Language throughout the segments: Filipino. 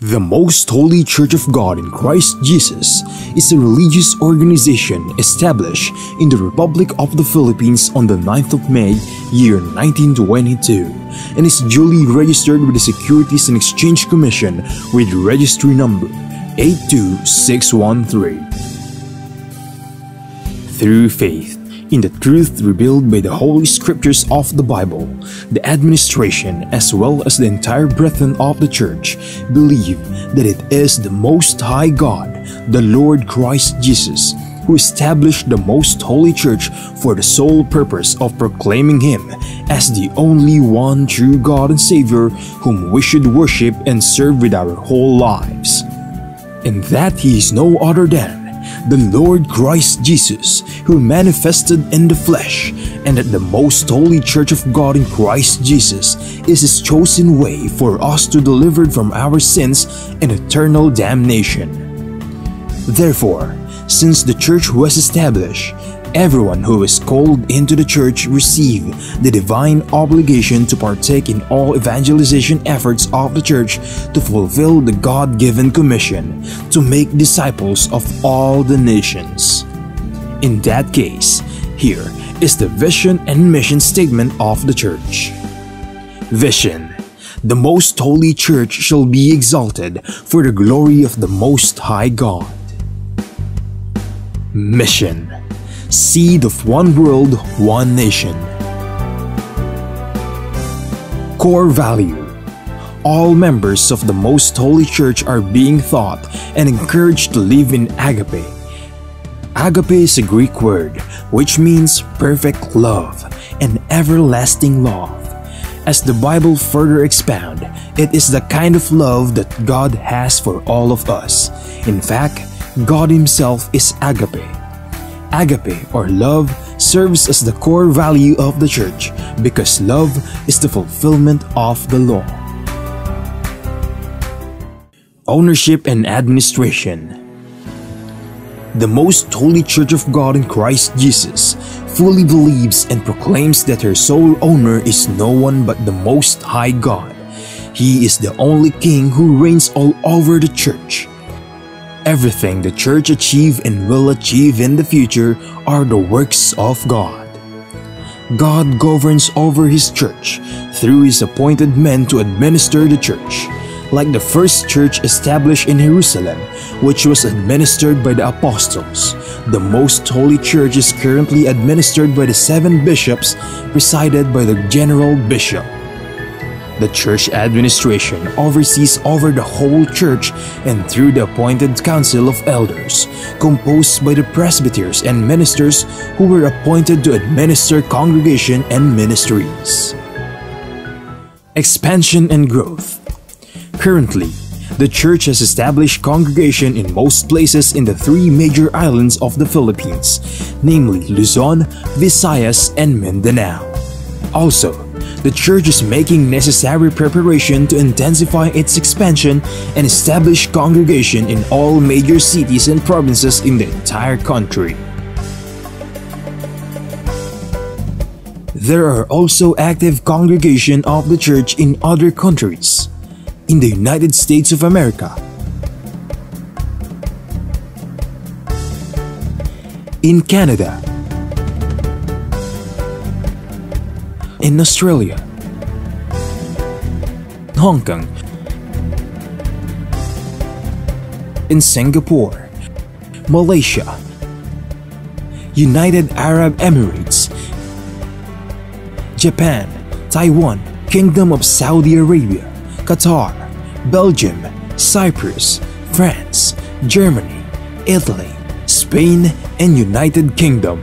The Most Holy Church of God in Christ Jesus is a religious organization established in the Republic of the Philippines on the 9th of May, year 1922, and is duly registered with the Securities and Exchange Commission with registry number 82613. Through faith in the truth revealed by the Holy Scriptures of the Bible, the administration as well as the entire brethren of the Church believe that it is the Most High God, the Lord Christ Jesus, who established the Most Holy Church for the sole purpose of proclaiming Him as the only one true God and Savior whom we should worship and serve with our whole lives, and that He is no other than the Lord Christ Jesus, who manifested in the flesh, and that the Most Holy Church of God in Christ Jesus is His chosen way for us to deliver from our sins and eternal damnation. Therefore, since the Church was established, everyone who is called into the Church receive the divine obligation to partake in all evangelization efforts of the Church to fulfill the God-given commission to make disciples of all the nations. In that case, here is the vision and mission statement of the Church. Vision: the Most Holy Church shall be exalted for the glory of the Most High God. Mission: seed of one world, one nation. Core value: all members of the Most Holy Church are being taught and encouraged to live in agape. Agape is a Greek word which means perfect love and everlasting love. As the Bible further expounds, it is the kind of love that God has for all of us. In fact, God Himself is agape. Agape, or love, serves as the core value of the Church because love is the fulfillment of the law. Ownership and administration: the Most Holy Church of God in Christ Jesus fully believes and proclaims that her sole owner is no one but the Most High God. He is the only King who reigns all over the Church. Everything the Church achieve and will achieve in the future are the works of God. God governs over His Church through His appointed men to administer the Church. Like the first church established in Jerusalem, which was administered by the apostles, the Most Holy Church is currently administered by the 7 bishops, presided by the general bishop. The church administration oversees over the whole church and through the appointed council of elders, composed by the presbyters and ministers who were appointed to administer congregation and ministries. Expansion and growth: currently, the church has established congregation in most places in the 3 major islands of the Philippines, namely Luzon, Visayas, and Mindanao. Also, the church is making necessary preparation to intensify its expansion and establish congregation in all major cities and provinces in the entire country. There are also active congregation of the church in other countries. In the United States of America, in Canada, in Australia, Hong Kong, in Singapore, Malaysia, United Arab Emirates, Japan, Taiwan, Kingdom of Saudi Arabia, Qatar, Belgium, Cyprus, France, Germany, Italy, Spain, and United Kingdom.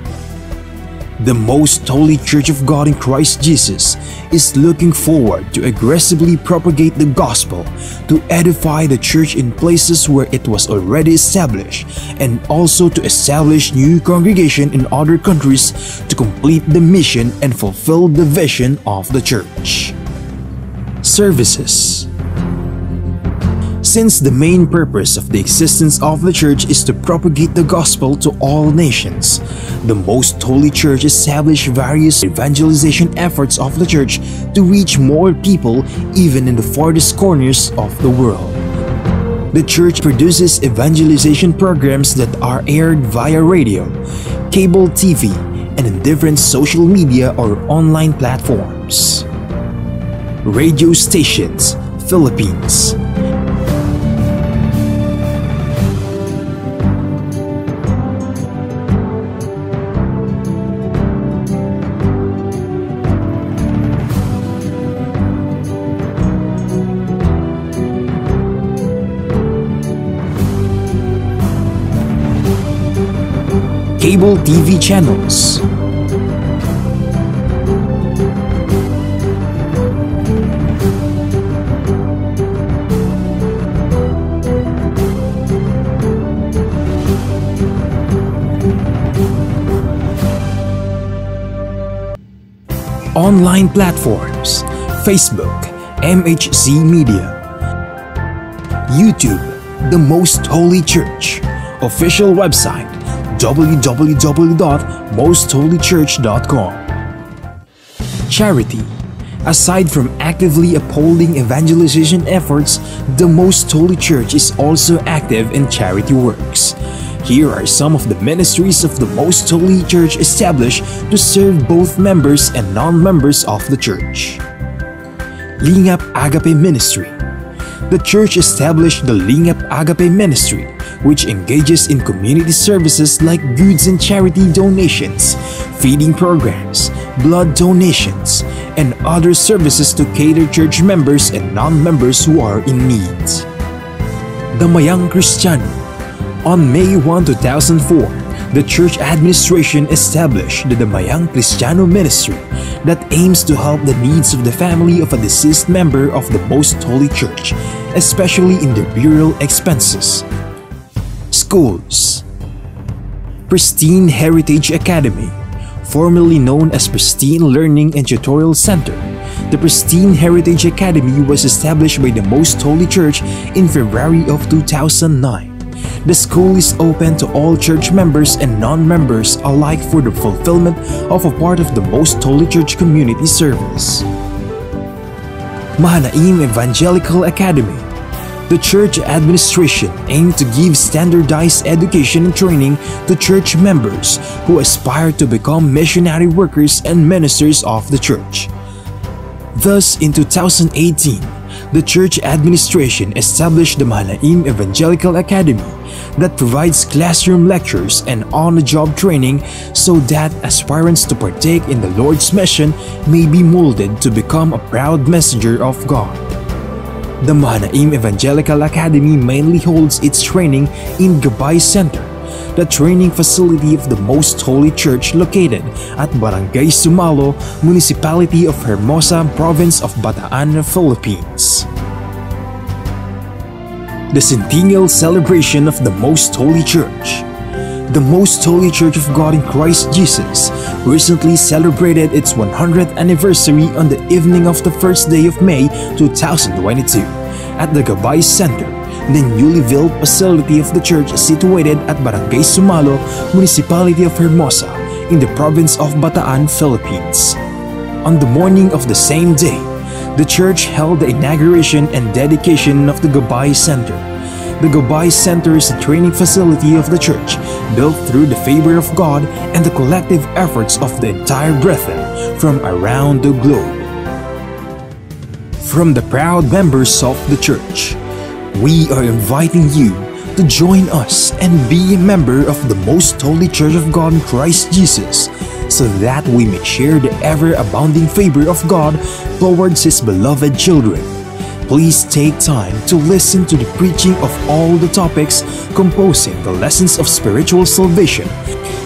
The Most Holy Church of God in Christ Jesus is looking forward to aggressively propagate the gospel, to edify the church in places where it was already established, and also to establish new congregation in other countries to complete the mission and fulfill the vision of the church. Services: since the main purpose of the existence of the Church is to propagate the gospel to all nations, the Most Holy Church established various evangelization efforts of the Church to reach more people even in the farthest corners of the world. The church produces evangelization programs that are aired via radio, cable TV, and in different social media or online platforms. Radio stations, Philippines. Cable TV channels. Online platforms, Facebook, MHC Media. YouTube, The Most Holy Church. Official website, www.mostholychurch.com. Charity. Aside from actively upholding evangelization efforts, the Most Holy Church is also active in charity works. Here are some of the ministries of the Most Holy Church established to serve both members and non-members of the church. Lingap Agape Ministry. The church established the Lingap Agape Ministry, which engages in community services like goods and charity donations, feeding programs, blood donations, and other services to cater church members and non-members who are in need. Damayang Kristiyano. On May 1, 2004, the church administration established the Damayang Kristiyano Ministry that aims to help the needs of the family of a deceased member of the Most Holy Church, especially in their burial expenses. Schools. Pristine Heritage Academy, formerly known as Pristine Learning and Tutorial Center. The Pristine Heritage Academy was established by the Most Holy Church in February of 2009. The school is open to all church members and non-members alike for the fulfillment of a part of the Most Holy Church community service. Mahanaim Evangelical Academy. The church administration aimed to give standardized education and training to church members who aspire to become missionary workers and ministers of the church. Thus, in 2018, the church administration established the Mahanaim Evangelical Academy that provides classroom lectures and on-the-job training so that aspirants to partake in the Lord's mission may be molded to become a proud messenger of God. The Mahanaim Evangelical Academy mainly holds its training in Gabay Center, the training facility of the Most Holy Church located at Barangay Sumalo, Municipality of Hermosa, Province of Bataan, Philippines. The Centennial Celebration of the Most Holy Church. The Most Holy Church of God in Christ Jesus recently celebrated its 100th anniversary on the evening of the first day of May 2022 at the Gabay Center, the newly built facility of the church situated at Barangay Sumalo, Municipality of Hermosa, in the province of Bataan, Philippines. On the morning of the same day, the church held the inauguration and dedication of the Gabay Center. The Gabay Center is a training facility of the church, built through the favor of God and the collective efforts of the entire brethren from around the globe. From the proud members of the church, we are inviting you to join us and be a member of the Most Holy Church of God in Christ Jesus, so that we may share the ever-abounding favor of God towards His beloved children. Please take time to listen to the preaching of all the topics composing the lessons of spiritual salvation,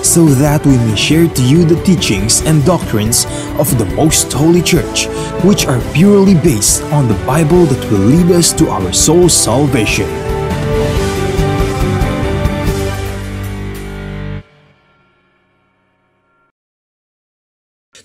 so that we may share to you the teachings and doctrines of the Most Holy Church, which are purely based on the Bible that will lead us to our soul's salvation.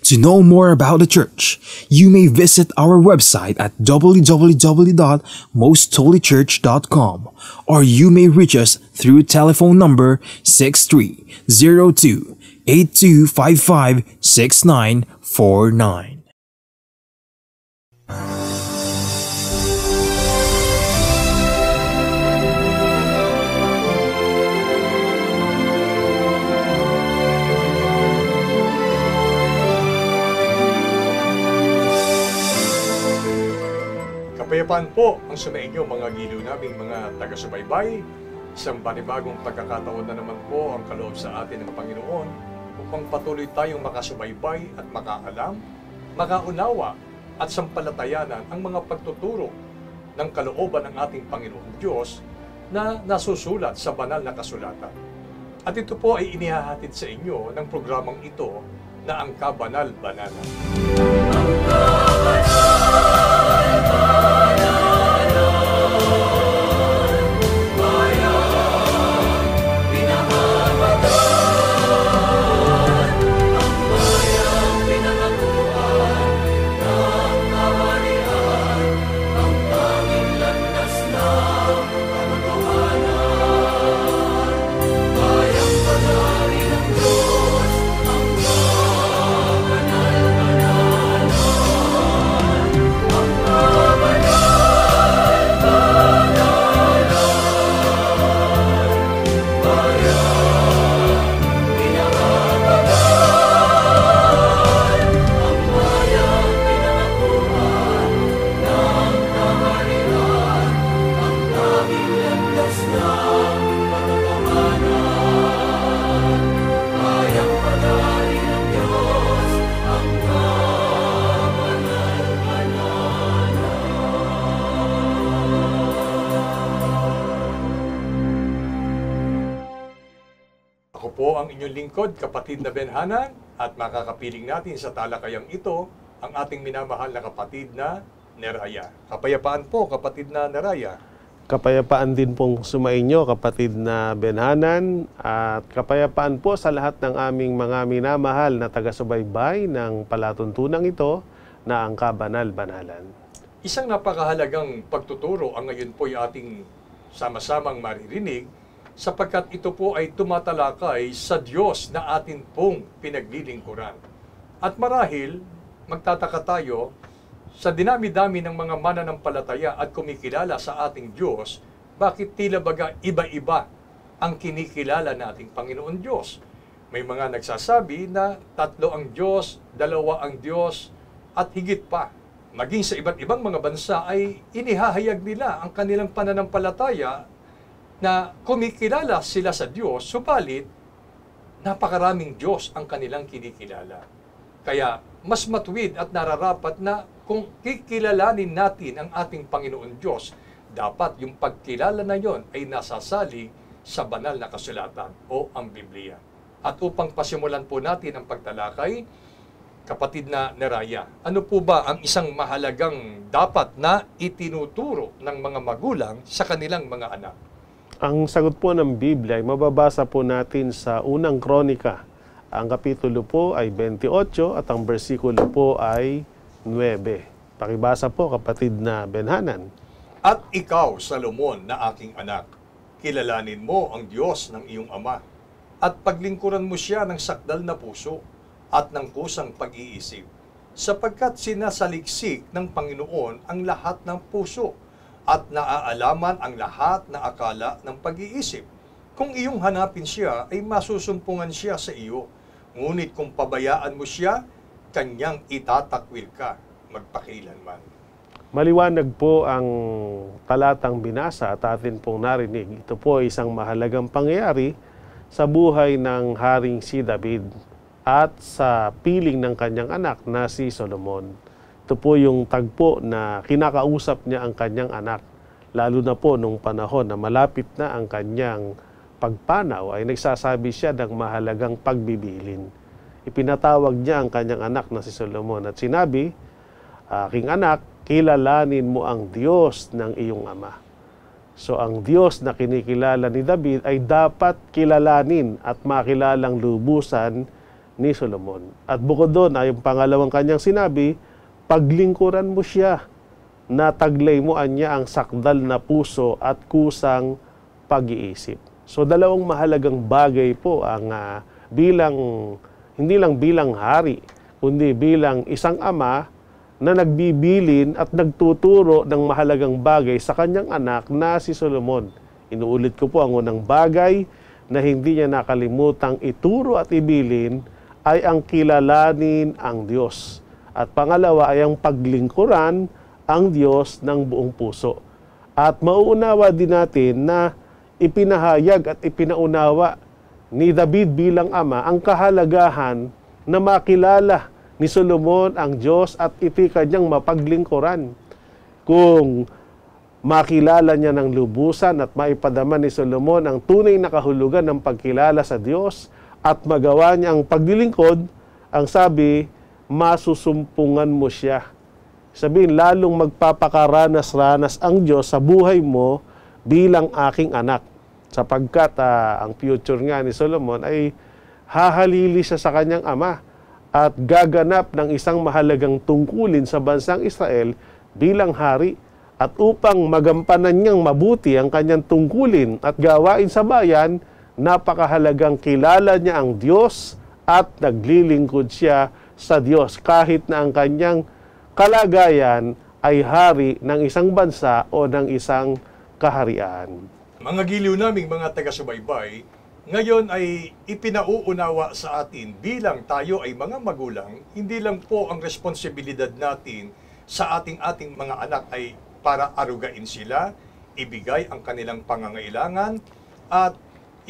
To know more about the church, you may visit our website at www.mostholychurch.com, or you may reach us through telephone number 6302-8255-6949. Kapayapaan po ang sumainyo mga giliw naming mga taga-subaybay. Isang panibagong pagkakataon na naman po ang kaloob sa atin ng Panginoon upang patuloy tayong makasubaybay at makaalam, makaunawa at sampalatayanan ang mga pagtuturo ng kalooban ng ating Panginoong Diyos na nasusulat sa banal na kasulatan. At ito po ay inihahatid sa inyo ng programang ito na ang Kabanal-Banalan. Ako po ang inyong lingkod, kapatid na Benhanan, at makakapiling natin sa talakayang ito ang ating minamahal na kapatid na Neraya. Kapayapaan po, kapatid na Neraya. Kapayapaan din pong sumainyo, kapatid na Benhanan, at kapayapaan po sa lahat ng aming mga minamahal na taga-subaybay ng palatuntunang ito na ang Kabanal-Banalan. Isang napakahalagang pagtuturo ang ngayon po ay ating sama-samang maririnig sapagkat ito po ay tumatalakay sa Diyos na atin pong pinaglilingkuran. At marahil, magtataka tayo, sa dinami-dami ng mga mananampalataya at kumikilala sa ating Diyos, bakit tila baga iba-iba ang kinikilala nating Panginoon Diyos? May mga nagsasabi na 3 ang Diyos, 2 ang Diyos, at higit pa. Maging sa iba't ibang mga bansa ay inihahayag nila ang kanilang pananampalataya na kumikilala sila sa Diyos, subalit napakaraming Diyos ang kanilang kinikilala. Kaya mas matuwid at nararapat na kung kikilalanin natin ang ating Panginoon Diyos, dapat yung pagkilala na yon ay nasasali sa banal na kasulatan o ang Biblia. At upang pasimulan po natin ang pagtalakay, kapatid na Neraya, ano po ba ang isang mahalagang dapat na itinuturo ng mga magulang sa kanilang mga anak? Ang sagot po ng Biblia ay mababasa po natin sa unang Kronika. Ang kapitulo po ay 28 at ang bersikulo po ay 9. Pakibasa po, kapatid na Benhanan. At ikaw, Salomon, na aking anak, kilalanin mo ang Diyos ng iyong ama, at paglingkuran mo siya ng sakdal na puso at ng kusang pag-iisip, sapagkat sinasaliksik ng Panginoon ang lahat ng puso at naaalaman ang lahat na akala ng pag-iisip. Kung iyong hanapin siya, ay masusumpungan siya sa iyo. Ngunit kung pabayaan mo siya, kanyang itatakwil ka magpakilanman. Maliwanag po ang talatang binasa at atin pong narinig. Ito po ay isang mahalagang pangyayari sa buhay ng Haring si David at sa piling ng kanyang anak na si Solomon. Ito po yung tagpo na kinakausap niya ang kanyang anak, lalo na po nung panahon na malapit na ang kanyang pagpanaw, ay nagsasabi siya ng mahalagang pagbibilin. Ipinatawag niya ang kanyang anak na si Solomon at sinabi, aking anak, kilalanin mo ang Diyos ng iyong ama. So ang Diyos na kinikilala ni David ay dapat kilalanin at makilalang lubusan ni Solomon. At bukod doon ay yung pangalawang kanyang sinabi, paglingkuran mo siya, na taglay mo niya ang sakdal na puso at kusang pag-iisip. So dalawang mahalagang bagay po ang hindi lang bilang hari, kundi bilang isang ama na nagbibilin at nagtuturo ng mahalagang bagay sa kanyang anak na si Solomon. Inuulit ko po, ang unang bagay na hindi niya nakalimutang ituro at ibilin ay ang kilalanin ang Diyos. At pangalawa ay ang paglingkuran ang Diyos ng buong puso. At mauunawa din natin na ipinahayag at ipinaunawa ni David bilang ama ang kahalagahan na makilala ni Solomon ang Diyos at iti kanyang mapaglingkuran. Kung makilala niya ng lubusan at maipadama ni Solomon ang tunay na kahulugan ng pagkilala sa Diyos at magawa niya ang paglilingkod, ang sabi, masusumpungan mo siya. Sabihin, lalong magpapakaranas-ranas ang Diyos sa buhay mo bilang aking anak. Sapagkat ang future nga ni Solomon ay hahalili siya sa kanyang ama at gaganap ng isang mahalagang tungkulin sa bansang Israel bilang hari. At upang magampanan niyang mabuti ang kanyang tungkulin at gawain sa bayan, napakahalagang kilala niya ang Diyos at naglilingkod siya sa Diyos kahit na ang kanyang kalagayan ay hari ng isang bansa o ng isang kaharian. Mga giliw naming mga taga-subaybay, ngayon ay ipinauunawa sa atin bilang tayo ay mga magulang, hindi lang po ang responsibilidad natin sa ating mga anak ay para arugain sila, ibigay ang kanilang pangangailangan, at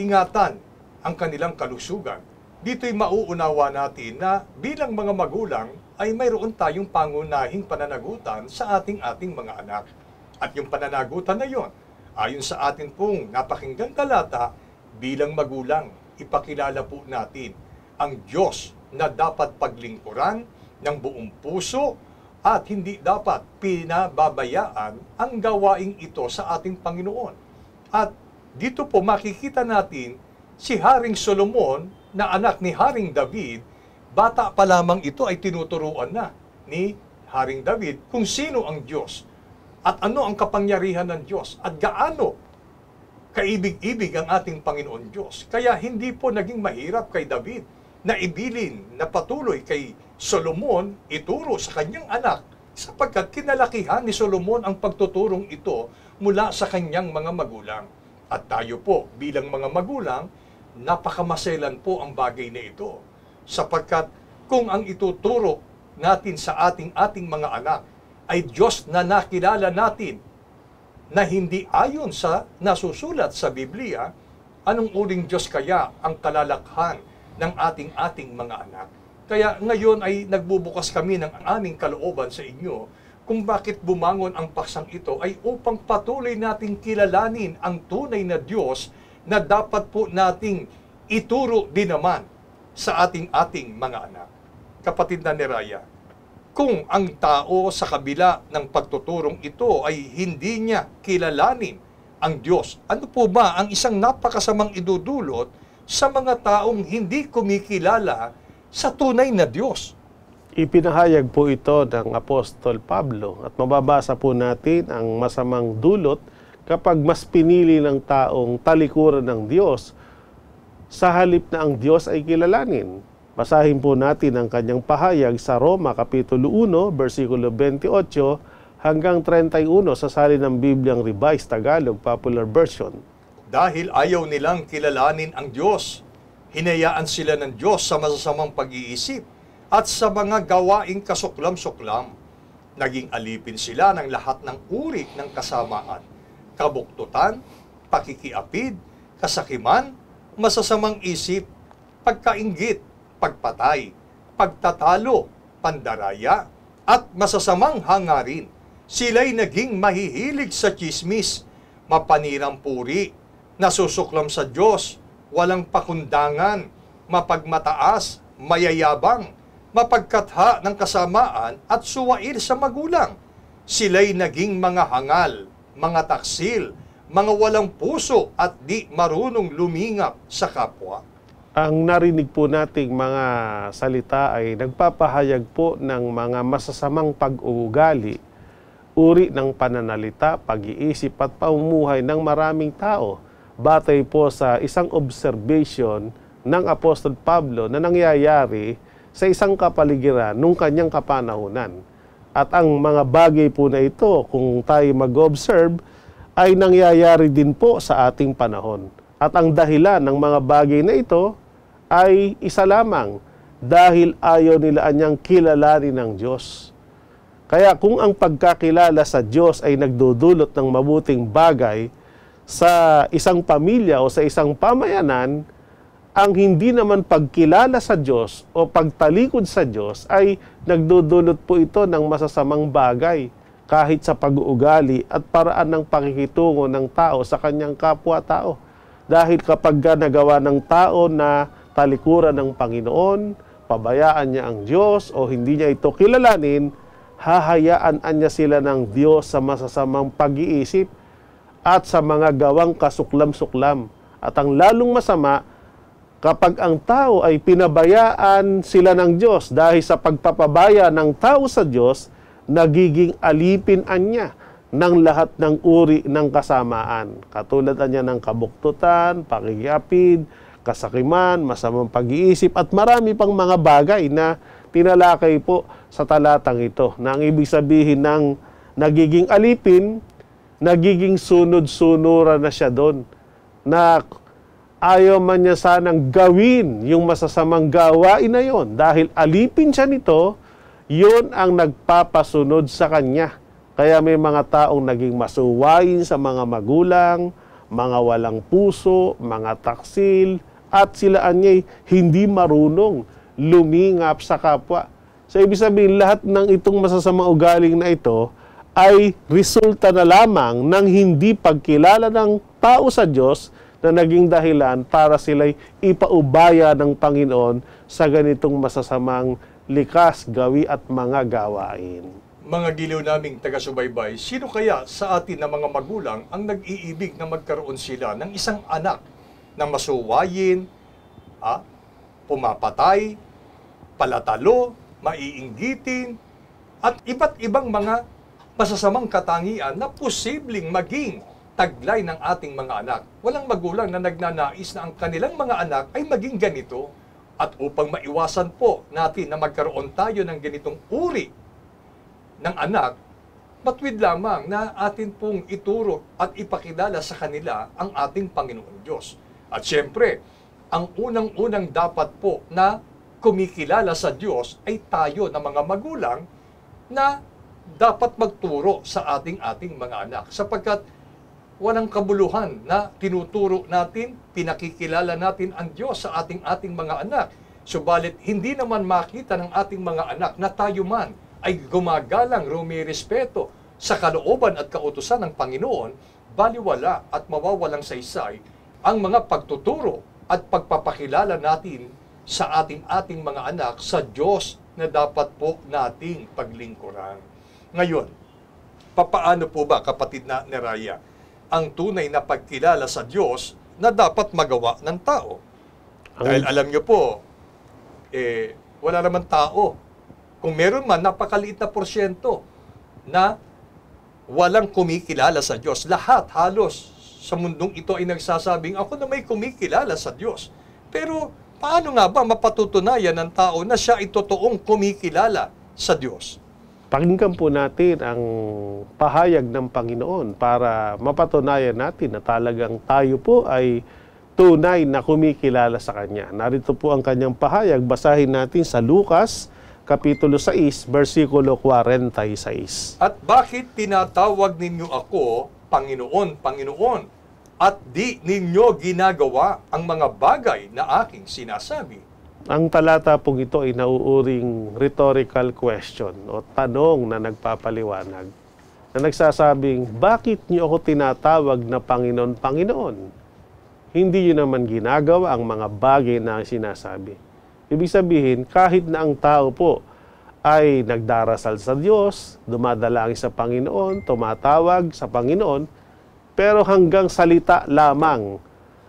ingatan ang kanilang kalusugan. Dito'y mauunawa natin na bilang mga magulang ay mayroon tayong pangunahing pananagutan sa ating mga anak. At yung pananagutan na yon, ayon sa atin pong napakinggang talata, bilang magulang, ipakilala po natin ang Diyos na dapat paglingkuran ng buong puso at hindi dapat pinababayaan ang gawaing ito sa ating Panginoon. At dito po makikita natin si Haring Solomon na anak ni Haring David, bata pa lamang ito ay tinuturuan na ni Haring David kung sino ang Diyos at ano ang kapangyarihan ng Diyos at gaano kaibig-ibig ang ating Panginoon Diyos. Kaya hindi po naging mahirap kay David na ibilin na patuloy kay Solomon ituro sa kanyang anak sapagkat kinalakihan ni Solomon ang pagtuturong ito mula sa kanyang mga magulang. At tayo po bilang mga magulang, napakamaselan po ang bagay na ito sapagkat kung ang ituturo natin sa ating mga anak ay Diyos na nakilala natin na hindi ayon sa nasusulat sa Biblia, anong uring Diyos kaya ang kalalakhan ng ating mga anak? Kaya ngayon ay nagbubukas kami ng aming kalooban sa inyo kung bakit bumangon ang paksang ito ay upang patuloy nating kilalanin ang tunay na Diyos na dapat po nating ituro din naman sa ating mga anak. Kapatid na ni Raya, kung ang tao sa kabila ng pagtuturong ito ay hindi niya kilalanin ang Diyos, ano po ba ang isang napakasamang idudulot sa mga taong hindi kumikilala sa tunay na Diyos? Ipinahayag po ito ng Apostol Pablo at mababasa po natin ang masamang dulot kapag mas pinili ng taong talikuran ng Diyos sa halip na ang Diyos ay kilalanin. Basahin po natin ang kanyang pahayag sa Roma Kapitulo 1, versikulo 28 hanggang 31 sa salin ng Bibliang Revised Tagalog Popular Version. Dahil ayaw nilang kilalanin ang Diyos, hinayaan sila ng Diyos sa masasamang pag-iisip at sa mga gawaing kasuklam-suklam. Naging alipin sila ng lahat ng uri ng kasamaan, kabuktutan, pakikiapid, kasakiman, masasamang isip, pagkainggit, pagpatay, pagtatalo, pandaraya, at masasamang hangarin. Sila'y naging mahihilig sa tsismis, mapanirang puri, nasusuklam sa Diyos, walang pakundangan, mapagmataas, mayayabang, mapagkatha ng kasamaan at suwail sa magulang. Sila'y naging mga hangal, mga taksil, mga walang puso at di marunong lumingap sa kapwa. Ang narinig po nating mga salita ay nagpapahayag po ng mga masasamang pag-uugali, uri ng pananalita, pag-iisip at pamumuhay ng maraming tao, batay po sa isang observation ng Apostol Pablo na nangyayari sa isang kapaligiran nung kanyang kapanahunan. At ang mga bagay po na ito, kung tayo mag-observe, ay nangyayari din po sa ating panahon. At ang dahilan ng mga bagay na ito ay isa lamang, dahil ayaw nila anyang kilalanin ng Diyos. Kaya kung ang pagkakilala sa Diyos ay nagdudulot ng mabuting bagay sa isang pamilya o sa isang pamayanan, ang hindi naman pagkilala sa Diyos o pagtalikod sa Diyos ay nagdudulot po ito ng masasamang bagay kahit sa pag-uugali at paraan ng pakikitungo ng tao sa kanyang kapwa-tao. Dahil kapag nagawa ng tao na talikuran ng Panginoon, pabayaan niya ang Diyos o hindi niya ito kilalanin, hahayaan niya sila ng Diyos sa masasamang pag-iisip at sa mga gawang kasuklam-suklam. At ang lalong masama, kapag ang tao ay pinabayaan sila ng Diyos dahil sa pagpapabaya ng tao sa Diyos, nagiging alipin-an niya ng lahat ng uri ng kasamaan. Katulad niya ng kabuktutan, pakikiapid, kasakiman, masamang pag-iisip, at marami pang mga bagay na tinalakay po sa talatang ito. Na ang ibig sabihin ng nagiging alipin, nagiging sunod-sunuran na siya doon. Na ayaw man niya sanang gawin yung masasamang gawain na yon. Dahil alipin siya nito, yun ang nagpapasunod sa kanya. Kaya may mga taong naging masuwayin sa mga magulang, mga walang puso, mga taksil, at sila anya'y hindi marunong lumingap sa kapwa. So, ibig sabihin, lahat ng itong masasamang ugaling na ito ay resulta na lamang ng hindi pagkilala ng tao sa Diyos na naging dahilan para sila'y ipaubaya ng Panginoon sa ganitong masasamang likas, gawi at mga gawain. Mga giliw naming taga-subaybay, sino kaya sa atin na mga magulang ang nag-iibig na magkaroon sila ng isang anak na masuwayin, pumapatay, palatalo, maiinggitin, at iba't ibang mga masasamang katangian na posibleng maging taglay ng ating mga anak. Walang magulang na nagnanais na ang kanilang mga anak ay maging ganito. At upang maiwasan po natin na magkaroon tayo ng ganitong uri ng anak, matwid lamang na atin pong ituro at ipakilala sa kanila ang ating Panginoon Diyos. At siyempre, ang unang-unang dapat po na kumikilala sa Diyos ay tayo na mga magulang na dapat magturo sa ating mga anak. Sapagkat walang kabuluhan na tinuturo natin, pinakikilala natin ang Diyos sa ating mga anak. Subalit, hindi naman makita ng ating mga anak na tayo man ay gumagalang, rumirespeto sa kalooban at kautusan ng Panginoon, baliwala at mawawalang saysay ang mga pagtuturo at pagpapakilala natin sa ating mga anak sa Diyos na dapat po nating paglingkuran. Ngayon, papaano po ba, kapatid na Neraya, ang tunay na pagkilala sa Diyos na dapat magawa ng tao? Dahil alam nyo po, wala naman tao. Kung meron man, napakaliit na porsyento na walang kumikilala sa Diyos. Lahat, halos, sa mundong ito ay nagsasabing, ako na may kumikilala sa Diyos. Pero, paano nga ba mapatutunayan ng tao na siya ay totoong kumikilala sa Diyos? Pakinggan po natin ang pahayag ng Panginoon para mapatunayan natin na talagang tayo po ay tunay na kumikilala sa Kanya. Narito po ang Kanyang pahayag. Basahin natin sa Lucas, Kapitulo 6, versikulo 46. At bakit tinatawag ninyo ako, Panginoon, Panginoon, at di ninyo ginagawa ang mga bagay na aking sinasabi? Ang talata pong ito ay nauuring rhetorical question o tanong na nagpapaliwanag na nagsasabing, bakit niyo ako tinatawag na Panginoon, Panginoon? Hindi niyo naman ginagawa ang mga bagay na sinasabi. Ibig sabihin, kahit na ang tao po ay nagdarasal sa Diyos, dumadalangin sa Panginoon, tumatawag sa Panginoon, pero hanggang salita lamang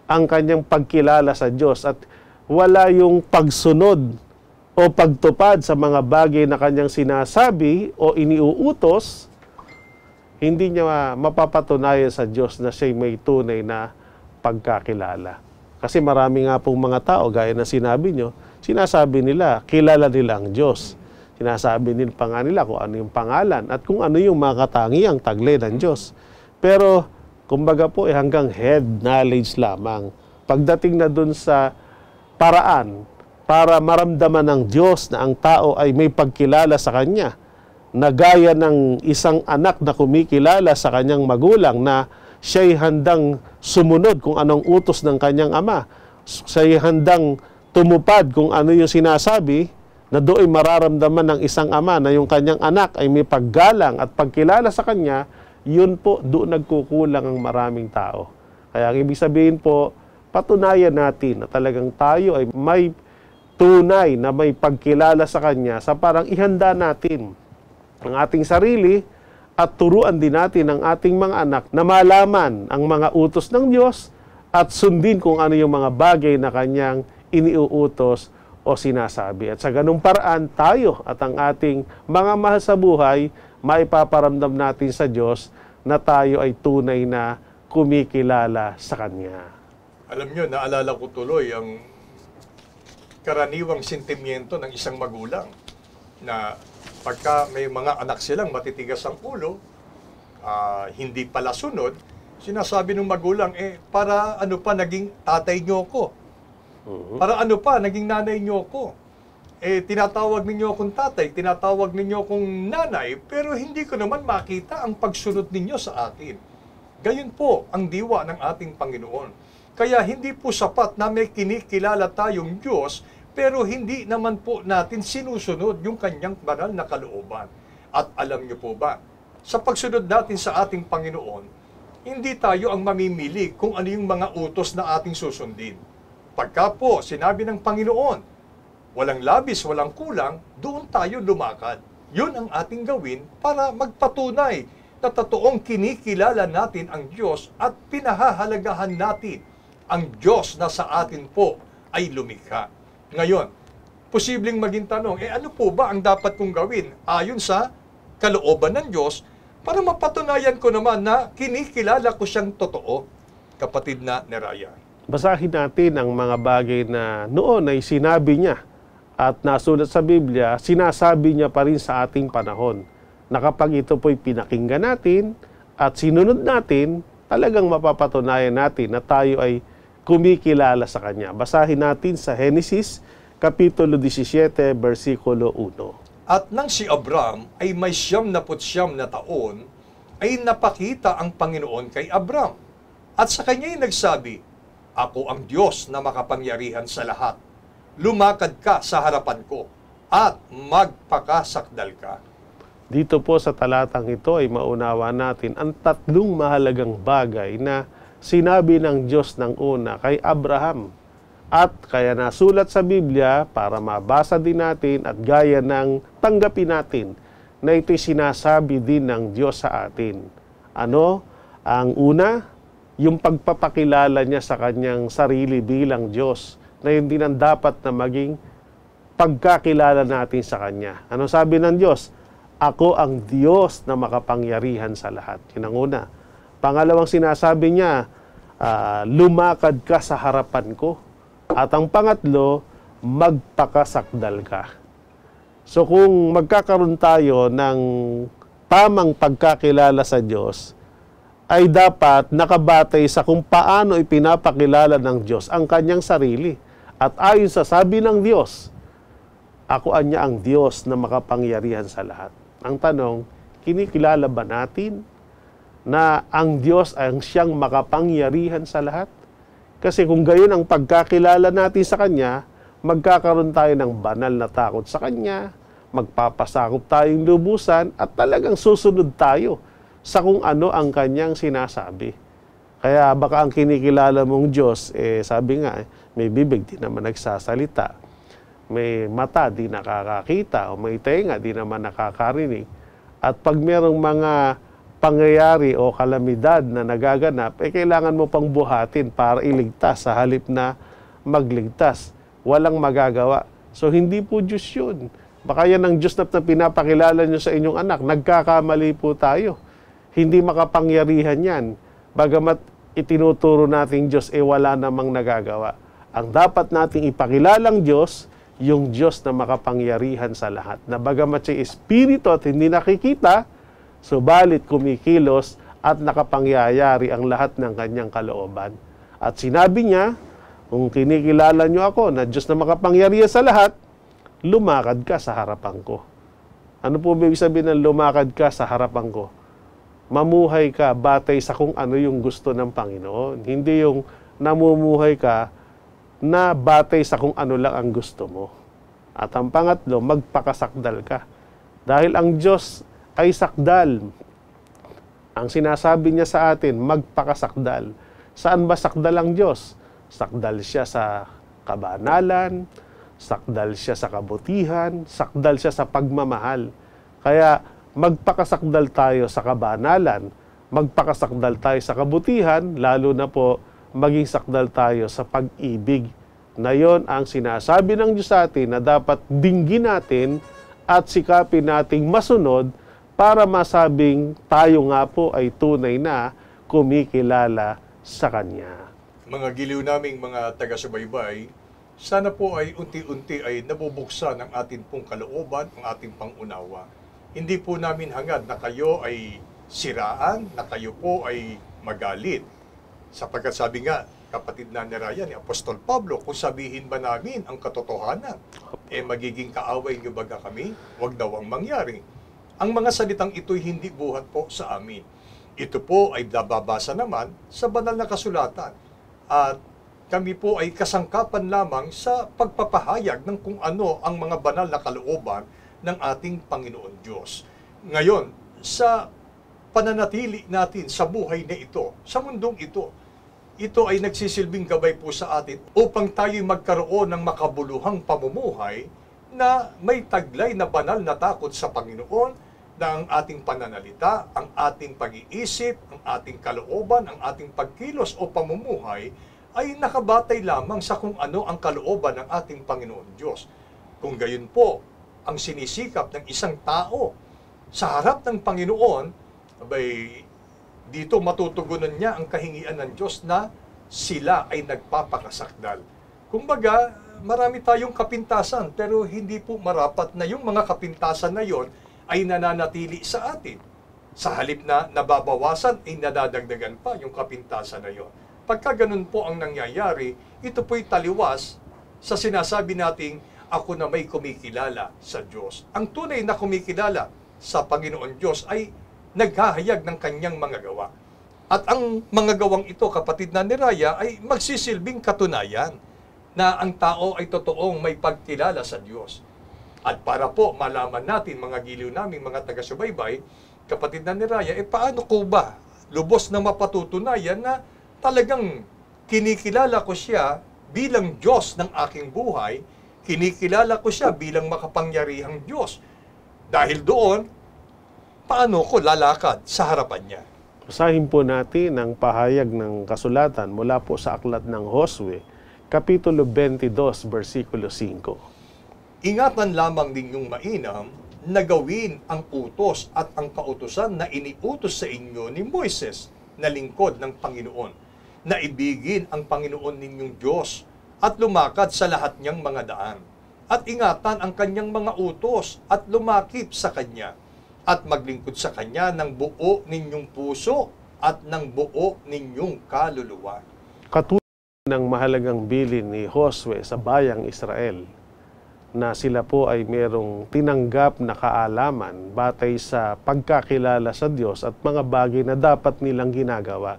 ang kanyang pagkilala sa Diyos at wala yung pagsunod o pagtupad sa mga bagay na kanyang sinasabi o iniuutos, hindi niya mapapatunayan sa Diyos na siya'y may tunay na pagkakilala. Kasi marami nga pong mga tao, gaya na sinabi nyo, sinasabi nila, kilala nila ang Diyos. Sinasabi nila pa nga nila kung ano yung pangalan at kung ano yung mga katangiang taglay ng Diyos. Pero, kumbaga po, hanggang head knowledge lamang. Pagdating na dun sa paraan para maramdaman ng Diyos na ang tao ay may pagkilala sa Kanya, na gaya ng isang anak na kumikilala sa kanyang magulang na siya'y handang sumunod kung anong utos ng kanyang ama, siya'y handang tumupad kung ano yung sinasabi, na do'y mararamdaman ng isang ama na yung kanyang anak ay may paggalang at pagkilala sa kanya, yun po, doon nagkukulang ang maraming tao. Kaya ang ibig sabihin po, patunayan natin na talagang tayo ay may tunay na may pagkilala sa kanya sa parang ihanda natin ang ating sarili at turuan din natin ang ating mga anak na malaman ang mga utos ng Diyos at sundin kung ano yung mga bagay na kanyang iniuutos o sinasabi. At sa ganung paraan, tayo at ang ating mga mahal sa buhay, maipaparamdam natin sa Diyos na tayo ay tunay na kumikilala sa Kanya. Alam nyo, naalala ko tuloy ang karaniwang sentimiento ng isang magulang na pagka may mga anak silang matitigas ang ulo, hindi pala sunod, sinasabi ng magulang, para ano pa naging tatay nyo ko? Para ano pa, naging nanay nyo ko? Tinatawag ninyo akong tatay, tinatawag ninyo akong nanay, pero hindi ko naman makita ang pagsunod ninyo sa akin. Gayon po ang diwa ng ating Panginoon. Kaya hindi po sapat na may kinikilala tayong Diyos, pero hindi naman po natin sinusunod yung kanyang banal na kalooban. At alam niyo po ba, sa pagsunod natin sa ating Panginoon, hindi tayo ang mamimili kung ano yung mga utos na ating susundin. Pagka po sinabi ng Panginoon, walang labis, walang kulang, doon tayo lumakad. Yun ang ating gawin para magpatunay na totoong kinikilala natin ang Diyos at pinahahalagahan natin ang Diyos na sa atin po ay lumikha. Ngayon, posibleng maging tanong, ano po ba ang dapat kong gawin ayon sa kalooban ng Diyos para mapatunayan ko naman na kinikilala ko siyang totoo, kapatid na Neraya? Basahin natin ang mga bagay na noon ay sinabi niya at nasulat sa Biblia, sinasabi niya pa rin sa ating panahon na kapag ito po'y pinakinggan natin at sinunod natin, talagang mapapatunayan natin na tayo ay kumikilala sa Kanya. Basahin natin sa Genesis, Kapitulo 17, versikulo 1. At nang si Abram ay may 99 na taon, ay napakita ang Panginoon kay Abram. At sa kanya'y nagsabi, Ako ang Diyos na makapangyarihan sa lahat. Lumakad ka sa harapan ko at magpakasakdal ka. Dito po sa talatang ito ay maunawa natin ang tatlong mahalagang bagay na sinabi ng Diyos ng una kay Abraham. At kaya nasulat sa Biblia para mabasa din natin at gaya ng tanggapin natin na ito'y sinasabi din ng Diyos sa atin. Ano? Ang una, yung pagpapakilala niya sa kanyang sarili bilang Diyos na hindi nang dapat na maging pagkakilala natin sa Kanya. Ano sabi ng Diyos? Ako ang Diyos na makapangyarihan sa lahat. Yun ang una. Pangalawang sinasabi niya, lumakad ka sa harapan ko. At ang pangatlo, magpakasakdal ka. So kung magkakaroon tayo ng tamang pagkakilala sa Diyos, ay dapat nakabatay sa kung paano ipinapakilala ng Diyos ang kanyang sarili. At ayon sa sabi ng Diyos, ako anya ang Diyos na makapangyarihan sa lahat. Ang tanong, kinikilala ba natin na ang Diyos ay siyang makapangyarihan sa lahat? Kasi kung gayon ang pagkakilala natin sa Kanya, magkakaroon tayo ng banal na takot sa Kanya, magpapasakop tayong lubusan, at talagang susunod tayo sa kung ano ang Kanyang sinasabi. Kaya baka ang kinikilala mong Diyos, sabi nga, may bibig di naman nagsasalita, may mata di nakakakita, o may tenga di naman nakakarinig. At pag merong mga pangyayari o kalamidad na nagaganap, kailangan mo pang buhatin para iligtas sa halip na magligtas. Walang magagawa. So hindi po Diyos yun. Baka yan ang Diyos na pinapakilala nyo sa inyong anak. Nagkakamali po tayo. Hindi makapangyarihan yan. Bagamat itinuturo nating Diyos, wala namang nagagawa. Ang dapat nating ipakilalang Diyos, yung Diyos na makapangyarihan sa lahat. Na bagamat siya espiritu at hindi nakikita, subalit kumikilos at nakapangyayari ang lahat ng kanyang kalooban. At sinabi niya, kung kinikilala niyo ako na Diyos na makapangyarihan sa lahat, lumakad ka sa harapan ko. Ano po ibig sabihin ng lumakad ka sa harapan ko? Mamuhay ka batay sa kung ano yung gusto ng Panginoon. Hindi yung namumuhay ka na batay sa kung ano lang ang gusto mo. At ang pangatlo, magpakasakdal ka. Dahil ang Diyos ay sakdal. Ang sinasabi niya sa atin, magpakasakdal. Saan ba sakdal ang Diyos? Sakdal siya sa kabanalan, sakdal siya sa kabutihan, sakdal siya sa pagmamahal. Kaya magpakasakdal tayo sa kabanalan, magpakasakdal tayo sa kabutihan, lalo na po maging sakdal tayo sa pag-ibig. Na yon ang sinasabi ng Diyos sa atin na dapat dinggin natin at sikapin nating masunod para masabing tayo nga po ay tunay na kumikilala sa Kanya. Mga giliw naming mga taga-subaybay, sana po ay unti-unti ay nabubuksan ang ating pong kalooban, ang ating pangunawa. Hindi po namin hangad na kayo ay siraan, na kayo po ay magalit. Sapagkat sabi nga, kapatid na ni Raya, ni Apostol Pablo, kung sabihin ba namin ang katotohanan, magiging kaaway niyo baga kami? Huwag daw ang mangyari. Ang mga salitang ito'y hindi buhat po sa amin. Ito po ay nababasa naman sa banal na kasulatan. At kami po ay kasangkapan lamang sa pagpapahayag ng kung ano ang mga banal na kalooban ng ating Panginoon Diyos. Ngayon, sa pananatili natin sa buhay na ito, sa mundong ito ay nagsisilbing gabay po sa atin upang tayo'y magkaroon ng makabuluhang pamumuhay na may taglay na banal na takot sa Panginoon, na ang ating pananalita, ang ating pag-iisip, ang ating kalooban, ang ating pagkilos o pamumuhay ay nakabatay lamang sa kung ano ang kalooban ng ating Panginoon Diyos. Kung gayon po ang sinisikap ng isang tao sa harap ng Panginoon, dito matutugunan niya ang kahingian ng Diyos na sila ay nagpapakasakdal. Kumbaga, marami tayong kapintasan, pero hindi po marapat na yung mga kapintasan na yon ay nananatili sa atin. Sa halip na nababawasan, ay nadadagdagan pa yung kapintasan na yon. Pagka ganun po ang nangyayari, ito po'y taliwas sa sinasabi nating ako na may kumikilala sa Diyos. Ang tunay na kumikilala sa Panginoon Diyos ay naghahayag ng kanyang mga gawa. At ang mga gawang ito, kapatid na ni Raya, ay magsisilbing katunayan na ang tao ay totoong may pagkilala sa Diyos. At para po malaman natin, mga giliw naming mga taga-subaybay, kapatid na ni Raya, paano ko ba lubos na mapatutunayan na talagang kinikilala ko siya bilang Diyos ng aking buhay, kinikilala ko siya bilang makapangyarihang Diyos. Dahil doon, paano ko lalakad sa harapan niya? Basahin po natin ang pahayag ng kasulatan mula po sa aklat ng Josue, Kapitulo 22, versikulo 5. Ingatan lamang ninyong mainam na gawin ang utos at ang kautusan na iniutos sa inyo ni Moises na lingkod ng Panginoon, na ibigin ang Panginoon ninyong Diyos at lumakad sa lahat niyang mga daan, at ingatan ang kanyang mga utos at lumakip sa kanya, at maglingkod sa kanya ng buo ninyong puso at ng buo ninyong kaluluwa. Katulad ng mahalagang bilin ni Josue sa bayang Israel, na sila po ay merong tinanggap na kaalaman batay sa pagkakilala sa Diyos at mga bagay na dapat nilang ginagawa.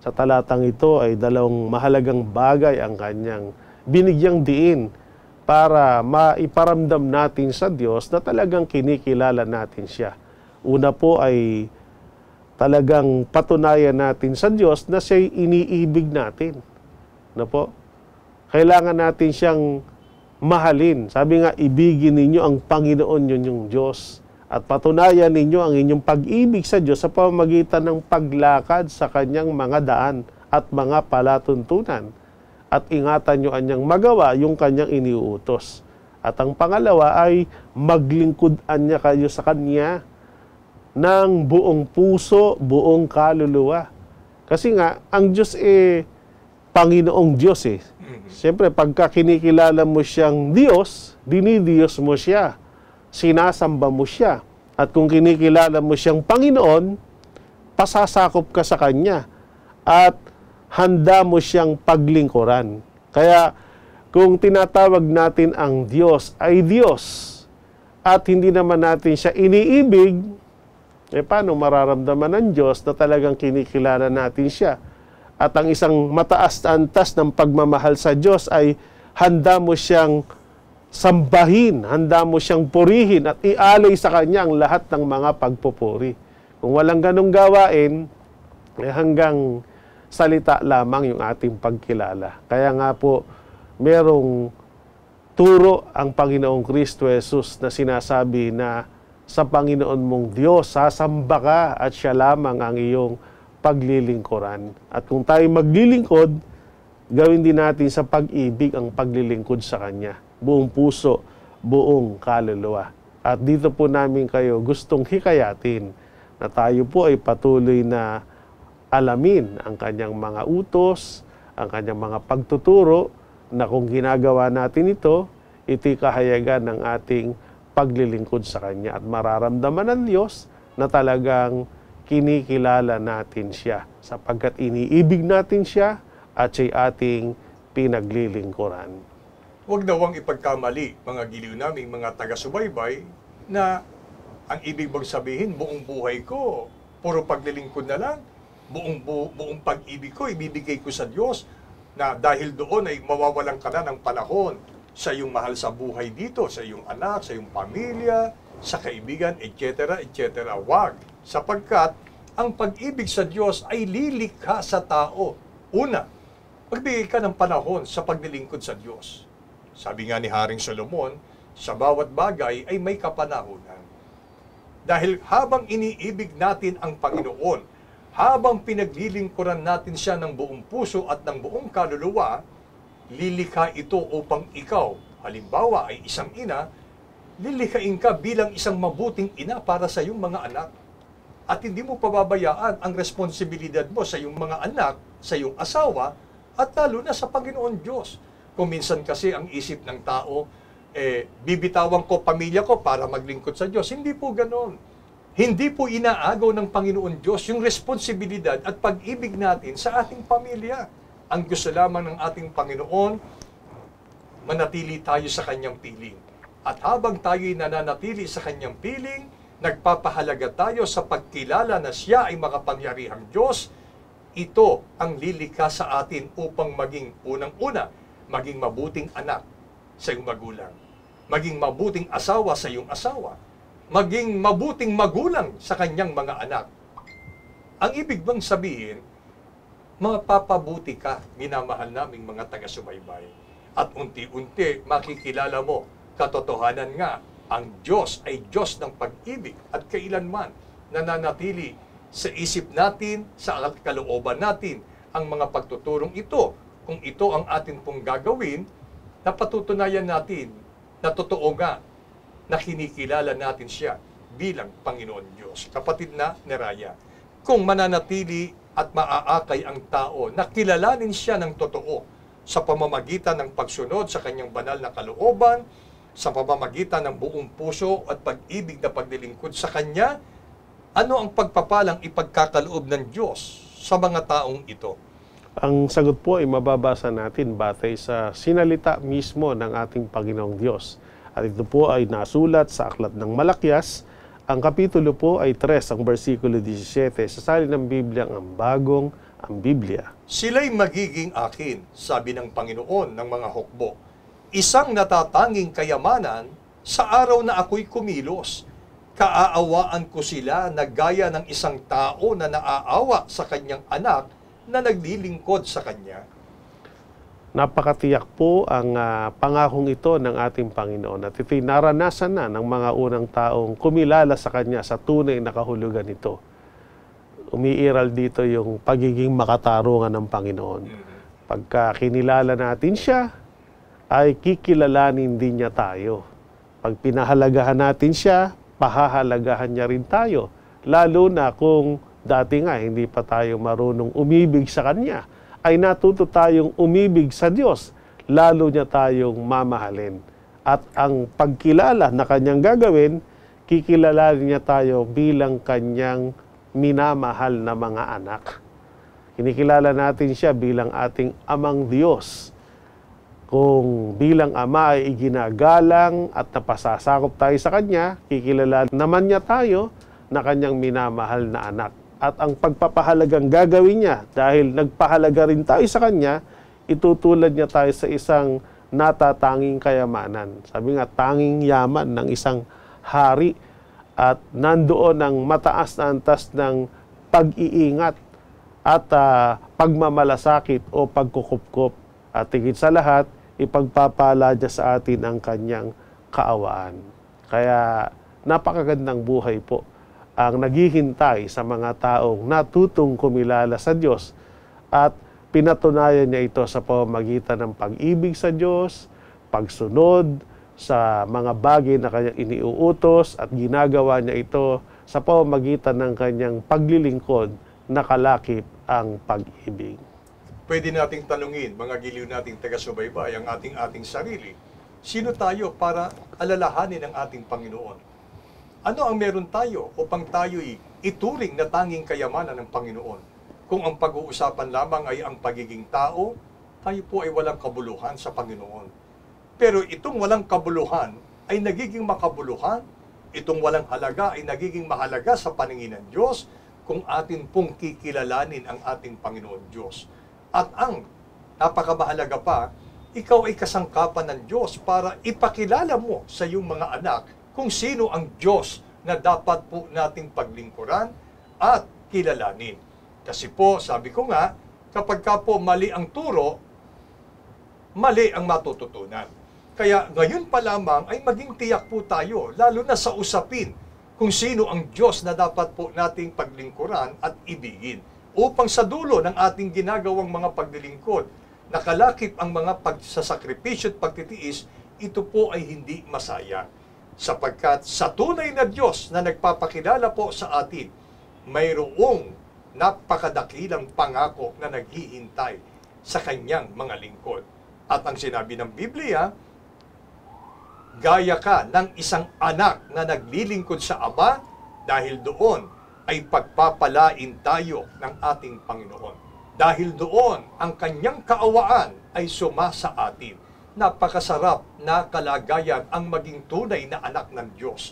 Sa talatang ito ay dalawang mahalagang bagay ang kanyang binigyang diin para maiparamdam natin sa Diyos na talagang kinikilala natin siya. Una po ay talagang patunayan natin sa Diyos na siya'y iniibig natin. Ano po? Kailangan natin siyang mahalin. Sabi nga, ibigin ninyo ang Panginoon ninyong Diyos at patunayan ninyo ang inyong pag-ibig sa Diyos sa pamamagitan ng paglakad sa kanyang mga daan at mga palatuntunan, at ingatan nyo anyang magawa yung kanyang iniuutos. At ang pangalawa ay maglingkudan niya kayo sa kanya ng buong puso, buong kaluluwa. Kasi nga, ang Diyos Panginoong Diyos Siyempre, pagka kinikilala mo siyang Diyos, dinidiyos mo siya, sinasamba mo siya. At kung kinikilala mo siyang Panginoon, pasasakop ka sa Kanya at handa mo siyang paglingkuran. Kaya, kung tinatawag natin ang Diyos ay Diyos, at hindi naman natin siya iniibig, paano mararamdaman ng Diyos na talagang kinikilala natin siya? At ang isang mataas na antas ng pagmamahal sa Diyos ay handa mo siyang sambahin, handa mo siyang purihin at ialay sa Kanya ang lahat ng mga pagpupuri. Kung walang ganong gawain, hanggang salita lamang yung ating pagkilala. Kaya nga po, merong turo ang Panginoong Kristo Jesus na sinasabi na sa Panginoon mong Diyos, sasamba ka at siya lamang ang iyong paglilingkuran. At kung tayo maglilingkod, gawin din natin sa pag-ibig ang paglilingkod sa Kanya. Buong puso, buong kaluluwa. At dito po namin kayo gustong hikayatin na tayo po ay patuloy na alamin ang Kanyang mga utos, ang Kanyang mga pagtuturo, na kung ginagawa natin ito, ito'y kahayagan ng ating paglilingkod sa Kanya. At mararamdaman ng Diyos na talagang kinikilala natin siya sapagkat iniibig natin siya at siya'y ating pinaglilingkuran. Huwag nawang ipagkamali, mga giliw naming mga taga-subaybay, na ang ibig bang sabihin, buong buhay ko, puro paglilingkod na lang, buong pag-ibig ko, ibibigay ko sa Diyos, na dahil doon ay mawawalan ka na ng panahon sa iyong mahal sa buhay dito, sa iyong anak, sa iyong pamilya, sa kaibigan, etc., etc. Wag, sapagkat ang pag-ibig sa Diyos ay lilikha sa tao. Una, magbigay ka ng panahon sa paglilingkod sa Diyos. Sabi nga ni Haring Solomon, sa bawat bagay ay may kapanahunan. Dahil habang iniibig natin ang Panginoon, habang pinaglilingkuran natin siya ng buong puso at ng buong kaluluwa, lilikha ito upang ikaw, halimbawa ay isang ina, lilikhain ka bilang isang mabuting ina para sa iyong mga anak. At hindi mo pababayaan ang responsibilidad mo sa iyong mga anak, sa iyong asawa, at lalo na sa Panginoon Diyos. Kung minsan kasi ang isip ng tao, bibitawan ko pamilya ko para maglingkod sa Diyos. Hindi po ganon. Hindi po inaagaw ng Panginoon Diyos yung responsibilidad at pag-ibig natin sa ating pamilya. Ang gusto lamang ng ating Panginoon, manatili tayo sa Kanyang piling. At habang tayo'y nananatili sa Kanyang piling, nagpapahalaga tayo sa pagkilala na siya ay makapangyarihang Diyos. Ito ang lilikha sa atin upang maging unang-una, maging mabuting anak sa iyong magulang, maging mabuting asawa sa iyong asawa, maging mabuting magulang sa kanyang mga anak. Ang ibig bang sabihin, mapapabuti ka, minamahal naming mga taga-subaybay. At unti-unti makikilala mo, katotohanan nga, ang Diyos ay Diyos ng pag-ibig at kailanman nananatili sa isip natin, sa kalooban natin, ang mga pagtuturong ito. Kung ito ang atin pong gagawin, napatutunayan natin na totoo nga na kinikilala natin siya bilang Panginoon Diyos. Kapatid na Neraya, kung mananatili at maaakay ang tao na kilalanin siya ng totoo sa pamamagitan ng pagsunod sa kanyang banal na kalooban, sa pamamagitan ng buong puso at pag-ibig na paglilingkod sa Kanya, ano ang pagpapalang ipagkakaloob ng Diyos sa mga taong ito? Ang sagot po ay mababasa natin batay sa sinalita mismo ng ating Panginoong Diyos. At ito po ay nasulat sa Aklat ng Malakyas. Ang kapitulo po ay 3, ang versikulo 17. Sa salin ng Biblia, ang bagong ang Biblia. Sila'y magiging akin, sabi ng Panginoon ng mga hukbo. Isang natatanging kayamanan sa araw na ako'y kumilos. Kaaawaan ko sila na gaya ng isang tao na naaawa sa kanyang anak na naglilingkod sa Kanya. Napakatiyak po ang pangakong ito ng ating Panginoon at ito'y naranasan na ng mga unang taong kumilala sa Kanya sa tunay na kahulugan nito. Umiiral dito yung pagiging makatarungan ng Panginoon. Pagka kinilala natin siya, ay kikilalanin din niya tayo. Pag pinahalagahan natin siya, pahahalagahan niya rin tayo. Lalo na kung dati nga hindi pa tayo marunong umibig sa Kanya, ay natuto tayong umibig sa Diyos, lalo niya tayong mamahalin. At ang pagkilala na Kanyang gagawin, kikilalanin niya tayo bilang Kanyang minamahal na mga anak. Kinikilala natin siya bilang ating Amang Diyos. Kung bilang ama ay iginagalang at napasasakop tayo sa Kanya, kikilala naman niya tayo na Kanyang minamahal na anak. At ang pagpapahalagang gagawin niya, dahil nagpahalaga rin tayo sa Kanya, itutulad niya tayo sa isang natatanging kayamanan. Sabi nga, tanging yaman ng isang hari at nandoon ang mataas na antas ng pag-iingat at pagmamalasakit o pagkukupkop. At higit sa lahat, ipagpapala niya sa atin ang Kanyang kaawaan. Kaya napakagandang buhay po ang naghihintay sa mga taong natutong kumilala sa Diyos at pinatunayan niya ito sa pamamagitan ng pag-ibig sa Diyos, pagsunod sa mga bagay na Kanyang iniuutos at ginagawa niya ito sa pamamagitan ng Kanyang paglilingkod na kalakip ang pag-ibig. Pwede nating tanungin, mga giliw nating taga-subaybay, ang ating sarili. Sino tayo para alalahanin ang ating Panginoon? Ano ang meron tayo upang tayo'y ituring na tanging kayamanan ng Panginoon? Kung ang pag-uusapan lamang ay ang pagiging tao, tayo po ay walang kabuluhan sa Panginoon. Pero itong walang kabuluhan ay nagiging makabuluhan, itong walang halaga ay nagiging mahalaga sa paningin ng Diyos kung atin pong kikilalanin ang ating Panginoon Diyos. At ang napakamahalaga pa, ikaw ay kasangkapan ng Diyos para ipakilala mo sa iyong mga anak kung sino ang Diyos na dapat po nating paglingkuran at kilalanin. Kasi po, sabi ko nga, kapag ka po mali ang turo, mali ang matututunan. Kaya ngayon pa lamang ay maging tiyak po tayo, lalo na sa usapin, kung sino ang Diyos na dapat po nating paglingkuran at ibigin. Upang sa dulo ng ating ginagawang mga paglilingkod, nakalakip ang mga pagsasakripisyo at pagtitiis, ito po ay hindi masaya. Sapagkat sa tunay na Diyos na nagpapakilala po sa atin, mayroong napakadakilang pangako na naghihintay sa Kanyang mga lingkod. At ang sinabi ng Biblia, gaya ka ng isang anak na naglilingkod sa Ama dahil doon ay pagpapalain tayo ng ating Panginoon. Dahil doon, ang Kanyang kaawaan ay sumasa atin. Napakasarap na kalagayan ang maging tunay na anak ng Diyos.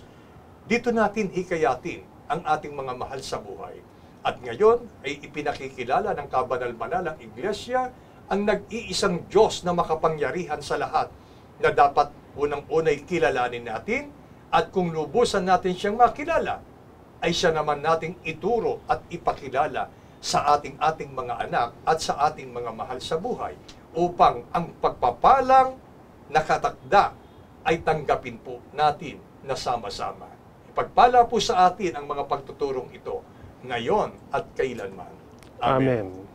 Dito natin hikayatin ang ating mga mahal sa buhay. At ngayon ay ipinakikilala ng kabanal-banalang Iglesia ang nag-iisang Diyos na makapangyarihan sa lahat na dapat unang-unay kilalanin natin at kung lubusan natin siyang makilala, ay siya naman nating ituro at ipakilala sa ating mga anak at sa ating mga mahal sa buhay upang ang pagpapalang nakatakda ay tanggapin po natin na sama-sama. Ipagpala po sa atin ang mga pagtuturong ito ngayon at kailanman. Amen. Amen.